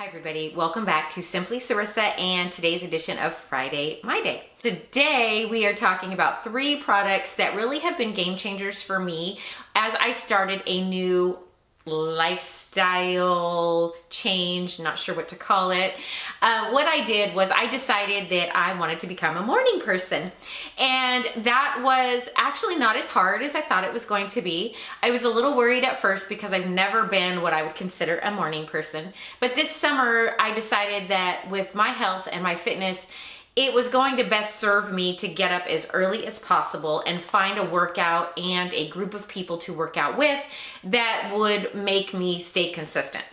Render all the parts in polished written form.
Hi everybody, welcome back to Simply Cerisa and today's edition of Friday My Day. Today we are talking about 3 products that really have been game changers for me as I started a new lifestyle change, not sure what to call it. What I did was I decided that I wanted to become a morning person, and that was actually not as hard as I thought it was going to be. I was a little worried at first because I've never been what I would consider a morning person, but this summer I decided that with my health and my fitness, it was going to best serve me to get up as early as possible and find a workout and a group of people to work out with that would make me stay consistent.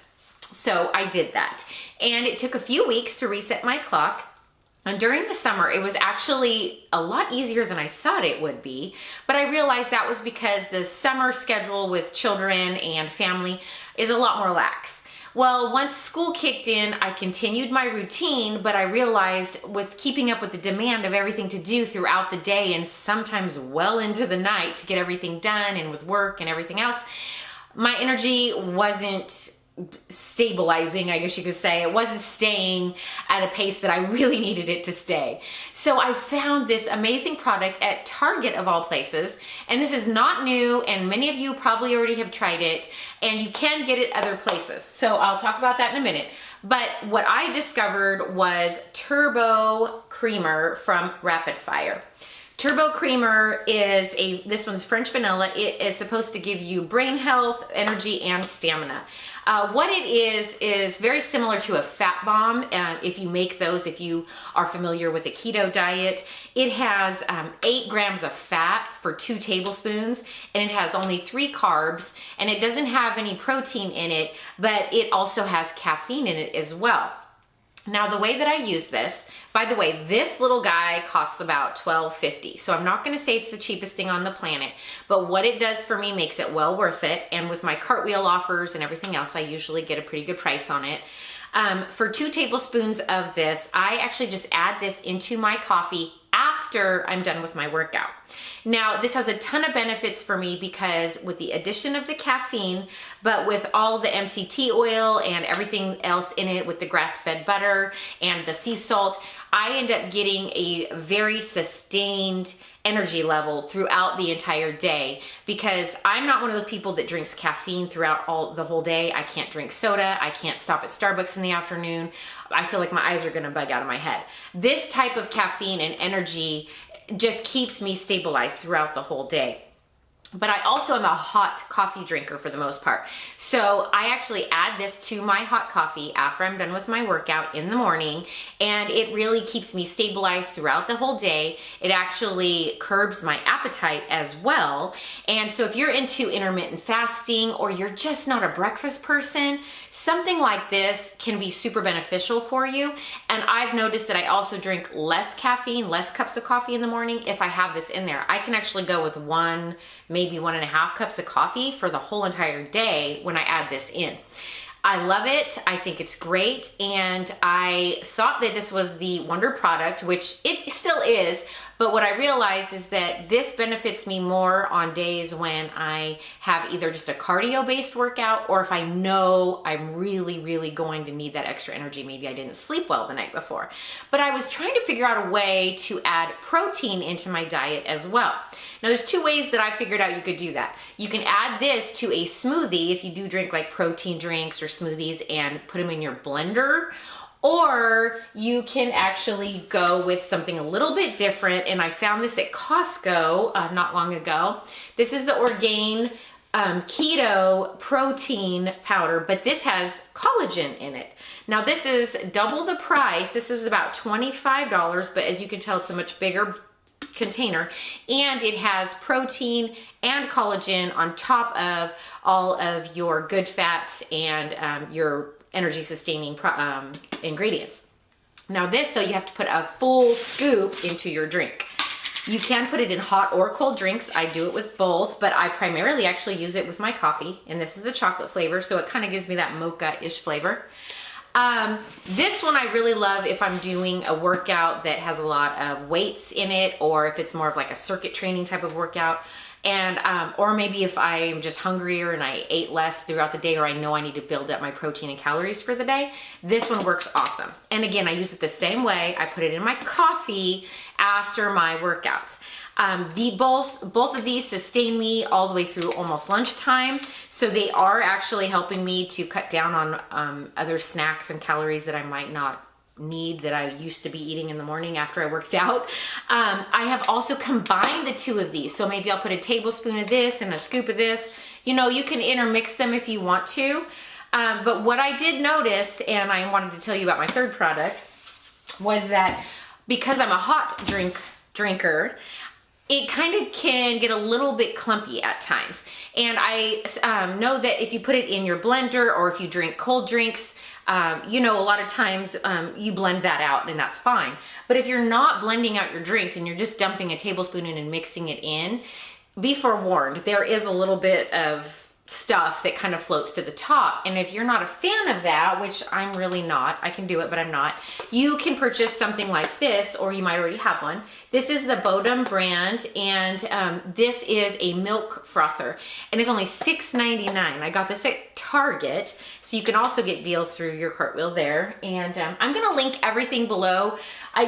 So I did that. And it took a few weeks to reset my clock. And during the summer, it was actually a lot easier than I thought it would be. But I realized that was because the summer schedule with children and family is a lot more lax. Well, once school kicked in, I continued my routine, but I realized with keeping up with the demand of everything to do throughout the day and sometimes well into the night to get everything done and with work and everything else, my energy wasn't stabilizing, I guess you could say. It wasn't staying at a pace that I really needed it to stay. So I found this amazing product at Target of all places, and this is not new, and many of you probably already have tried it, and you can get it other places. So I'll talk about that in a minute. But what I discovered was Turbo Creamer from Rapid Fire. Turbo Creamer is this one's French vanilla. It is supposed to give you brain health, energy, and stamina. What it is very similar to a fat bomb. If you make those, if you are familiar with the keto diet, it has 8 grams of fat for 2 tablespoons, and it has only 3 carbs, and it doesn't have any protein in it, but it also has caffeine in it as well. Now, the way that I use this, by the way, this little guy costs about $12.50. So I'm not going to say it's the cheapest thing on the planet, but what it does for me makes it well worth it. And with my cartwheel offers and everything else, I usually get a pretty good price on it. For 2 tablespoons of this, I actually just add this into my coffee after I'm done with my workout. Now, this has a ton of benefits for me because with the addition of the caffeine, but with all the MCT oil and everything else in it with the grass-fed butter and the sea salt, I end up getting a very sustained energy level throughout the entire day because I'm not one of those people that drinks caffeine throughout the whole day. I can't drink soda. I can't stop at Starbucks in the afternoon. I feel like my eyes are gonna bug out of my head. This type of caffeine and energy just keeps me stabilized throughout the whole day. But I also am a hot coffee drinker for the most part. So I actually add this to my hot coffee after I'm done with my workout in the morning, and it really keeps me stabilized throughout the whole day. It actually curbs my appetite as well. And so if you're into intermittent fasting or you're just not a breakfast person, something like this can be super beneficial for you. And I've noticed that I also drink less caffeine, less cups of coffee in the morning if I have this in there. I can actually go with maybe 1.5 cups of coffee for the whole entire day when I add this in. I love it. I think it's great. And I thought that this was the wonder product, which it still is. But what I realized is that this benefits me more on days when I have either just a cardio-based workout or if I know I'm really, really going to need that extra energy. Maybe I didn't sleep well the night before. But I was trying to figure out a way to add protein into my diet as well. Now, there's 2 ways that I figured out you could do that. You can add this to a smoothie if you do drink like protein drinks or smoothies and put them in your blender. Or you can actually go with something a little bit different, and I found this at Costco not long ago. This is the ORGAIN Keto protein powder, but this has collagen in it. Now, this is double the price. This is about $25, but as you can tell, it's a much bigger container, and it has protein and collagen on top of all of your good fats and your energy sustaining ingredients. Now this, though, you have to put a full scoop into your drink. You can put it in hot or cold drinks. I do it with both, but I primarily actually use it with my coffee, and this is the chocolate flavor, so it kind of gives me that mocha-ish flavor. This one I really love if I'm doing a workout that has a lot of weights in it, or if it's more of like a circuit training type of workout. And, or maybe if I'm just hungrier and I ate less throughout the day, or I know I need to build up my protein and calories for the day, this one works awesome. And again, I use it the same way. I put it in my coffee after my workouts. Both of these sustain me all the way through almost lunchtime. So they are actually helping me to cut down on other snacks and calories that I might not need, that I used to be eating in the morning after I worked out. I have also combined the two of these. So maybe I'll put a tablespoon of this and a scoop of this. You know, you can intermix them if you want to. But what I did notice, and I wanted to tell you about my third product, was that because I'm a hot drinker, it kind of can get a little bit clumpy at times. And I know that if you put it in your blender, or if you drink cold drinks, you know, a lot of times you blend that out and that's fine. But if you're not blending out your drinks and you're just dumping a tablespoon in and mixing it in, be forewarned, there is a little bit of stuff that kind of floats to the top. And if you're not a fan of that, which I'm really not, I can do it, but I'm not, you can purchase something like this, or you might already have one. This is the Bodum brand, and this is a milk frother, and it's only $6.99. I got this at Target, so you can also get deals through your Cartwheel there. And I'm gonna link everything below.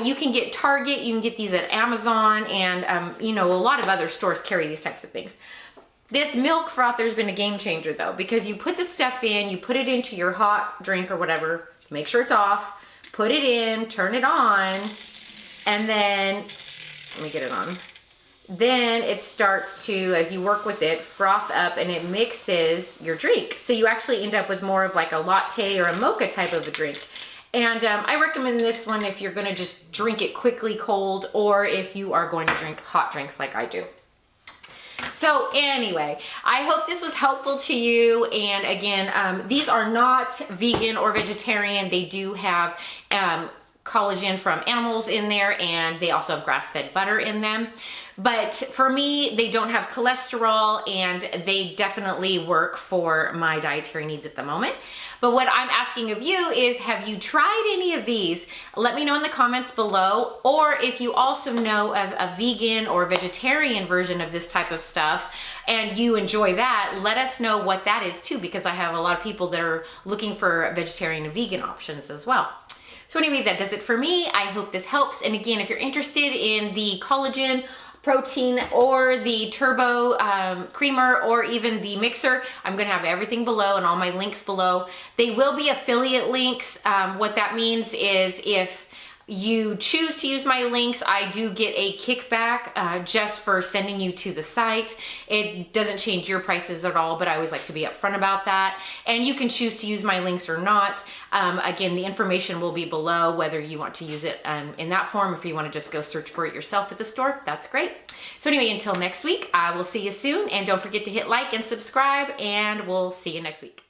You can get Target, you can get these at Amazon, and you know, a lot of other stores carry these types of things. This milk frother has been a game changer though, because you put the stuff in, you put it into your hot drink or whatever, make sure it's off, put it in, turn it on, and then, let me get it on. Then it starts to, as you work with it, froth up and it mixes your drink. So you actually end up with more of like a latte or a mocha type of a drink. And I recommend this one if you're gonna just drink it quickly cold, or if you are going to drink hot drinks like I do. So anyway, I hope this was helpful to you. And again, these are not vegan or vegetarian. They do have collagen from animals in there, and they also have grass-fed butter in them. But for me, they don't have cholesterol, and they definitely work for my dietary needs at the moment. But what I'm asking of you is, have you tried any of these? Let me know in the comments below. Or if you also know of a vegan or vegetarian version of this type of stuff and you enjoy that, let us know what that is too, because I have a lot of people that are looking for vegetarian and vegan options as well. So anyway, that does it for me. I hope this helps. And again, if you're interested in the collagen, protein, or the turbo creamer, or even the mixer, I'm gonna have everything below and all my links below. They will be affiliate links. What that means is if you choose to use my links, I do get a kickback just for sending you to the site. It doesn't change your prices at all, but I always like to be upfront about that. And you can choose to use my links or not. Again, the information will be below, whether you want to use it in that form. If you want to just go search for it yourself at the store, that's great. So anyway, until next week, I will see you soon. And don't forget to hit like and subscribe, and we'll see you next week.